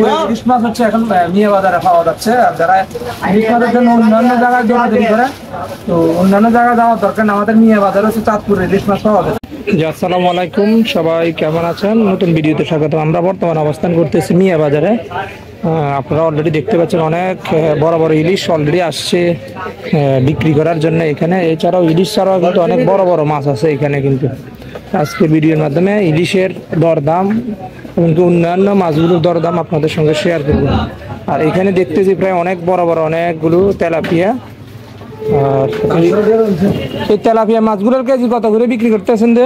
ইলিশ মাছ হচ্ছে এখন মিয়া বাজারে পাওয়া যাচ্ছে। আর যারা ইলিশ মাছের জন্য অন্যান্য জায়গায় দৌড়াদৌড়ি করে, তো অন্যান্য জায়গায় যাওয়ার দরকার না, আমাদের মিয়া বাজারে হচ্ছে চাঁদপুরে ইলিশ মাছ পাওয়া যায়। জি আসসালামু আলাইকুম, সবাই কেমন আছেন? নতুন ভিডিওতে স্বাগত। আমরা বর্তমানে অবস্থান করতেছি মিয়া বাজারে। আপনারা অলরেডি দেখতে পাচ্ছেন অনেক বড় বড় ইলিশ অলরেডি আসছে বিক্রি করার জন্য এখানে। এছাড়াও ইলিশ ছাড়াও কিন্তু অনেক বড় বড় মাছ আছে এখানে। কিন্তু আজকে ভিডিওর মাধ্যমে ইলিশের দরদাম এবং অন্যান্য মাছগুলোর দরদাম আপনাদের সঙ্গে শেয়ার করব। আর এখানে দেখতেছি প্রায় অনেক বড় বড় অনেকগুলো তেলাপিয়া। আর এই তেলাপিয়া মাছগুলোর কেজি কত করে বিক্রি করতেছেন? যে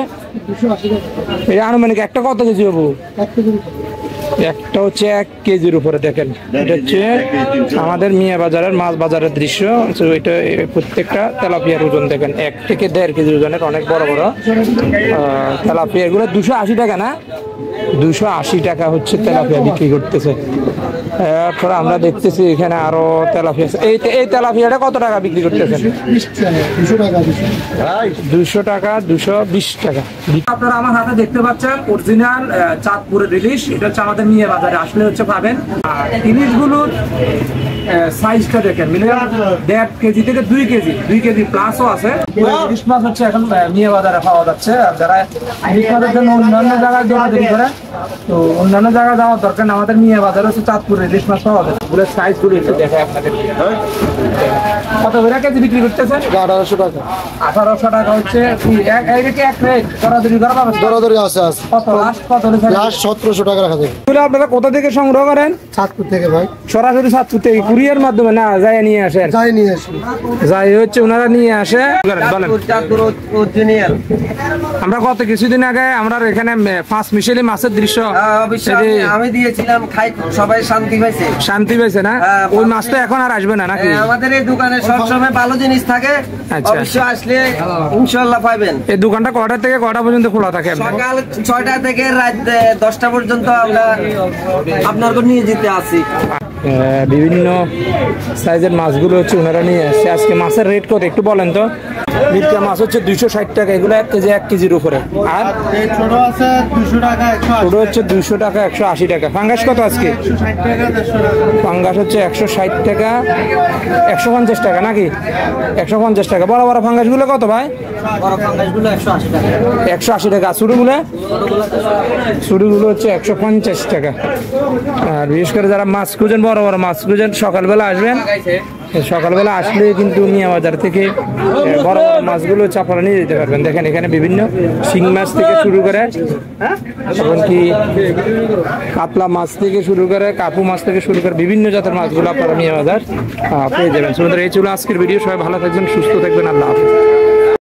এই আনুমানিক একটা কত কেজি হবো? একটা হচ্ছে 1 কেজির উপরে। দেখেন, এটা হচ্ছে আমাদের মিয়া বাজারের মাছ বাজারের দৃশ্য। এটা প্রত্যেকটা তেলাপিয়ার ওজন দেখেন 1 থেকে 1.5 কেজি ওজনের অনেক বড় বড় তেলাপিয়া। এগুলো 280 টাকা না, 280 টাকা হচ্ছে তেলাপিয়া বিক্রি করতেছে। এরপরে আমরা দেখতেছি এখানে আরো তেলাপিয়া আছে। এই তেলাপিয়াটা কত টাকা বিক্রি করতেছেন? 200 টাকা, 220 টাকা। আপনারা আমার হাতে দেখতে পাচ্ছেন অরিজিনাল চাঁদপুরের ইলিশ। এটা হচ্ছে আমাদের মিয়া বাজারে আসলে হচ্ছে পাবেন। আর ইলিশগুলোর সাইজটা দেখেন, মিনিমাম 1.5 কেজি থেকে 2 কেজি প্লাসও আছে। ইলিশ মাছ হচ্ছে এখন মিয়া বাজারে পাওয়া যাচ্ছে। আর যারা ইলিশ মাছের জন্য অন্যান্য জায়গায় দৌড়াদৌড়ি করে, তো অন্যান্য জায়গায় যাওয়ার দরকার না, আমাদের মিয়া বাজারে হচ্ছে চাঁদপুরের ইলিশ মাছ পাওয়া যায়। এগুলোর সাইজগুলো একটু দেখায় আপনাদের। কত করে কেজি বিক্রি করতেছেন? 1800 টাকা। 1800 টাকা হচ্ছে এক রেট। দৌড়াদৌড়ি করা পাবেন? দৌড়াদৌড়ি আছে। কত লাস্ট কত? লাস্ট 1700 টাকা রাখা যাবে। আপনারা কোথা থেকে সংগ্রহ করেন? চাঁদপুর থেকে ভাই। সরাসরি চাঁদপুর থেকে কুরিয়ার মাধ্যমে না যাই নিয়ে আসেন? যাই নিয়ে আসি। যাই হচ্ছে ওনারা নিয়ে আসে। আমরা গত কিছুদিন আগে আমরা এখানে 5 মিশেলি মাছের দৃশ্য আমি দিয়েছিলাম, খাই সবাই শান্তি পাইছে। শান্তি পাইছে না? ওই মাছ তো এখন আর আসবে না নাকি? আমাদের এই দোকানে সবসময় ভালো জিনিস থাকে। অবশ্যই আসলে ইনশাআল্লাহ পাবেন। এই দোকানটা কটা থেকে কটা পর্যন্ত খোলা থাকে? সকাল 6টা থেকে রাত 10টা পর্যন্ত আমরা আপনার নিয়ে যেতে আসি। বিভিন্ন সাইজের মাছগুলো হচ্ছে ওনারা নিয়ে আসছে। আজকে মাছের রেট কত একটু বলেন তো? মিরকা মাছ হচ্ছে 260 টাকা, এগুলো 1 কেজির উপরে। আর ছোট আছে 200 টাকা, ছোট হচ্ছে 200 টাকা, 180 টাকা। ফাঙ্গাস কত আজকে? 160 টাকা, 150 টাকা। ফাঙ্গাস হচ্ছে 160 টাকা, 150 টাকা নাকি? 150 টাকা। বড় বড় ফাঙ্গাসগুলো কত ভাই? বড় ফাঙ্গাসগুলো 180 টাকা। 180 টাকা। চুড়িগুলো হচ্ছে 150 টাকা। আর বিশেষ করে যারা মাছ খুঁজেন, বড় বড় মাছ খুঁজেন, সকালবেলা আসবেন। সকালবেলা আসলে কিন্তু মিয়া বাজার থেকে বড় বড় মাছগুলো চাপালা নিয়ে যেতে পারবেন। দেখেন এখানে বিভিন্ন শিং মাছ থেকে শুরু করে এমনকি কাতলা মাছ থেকে শুরু করে কাপু মাছ থেকে শুরু করে বিভিন্ন জাতের মাছগুলো আপনারা মিয়া বাজার পেয়ে যাবেন। সুতরাং এই ছিল আজকের ভিডিও। সবাই ভালো থাকবেন, সুস্থ থাকবেন। আল্লাহ হাফেজ।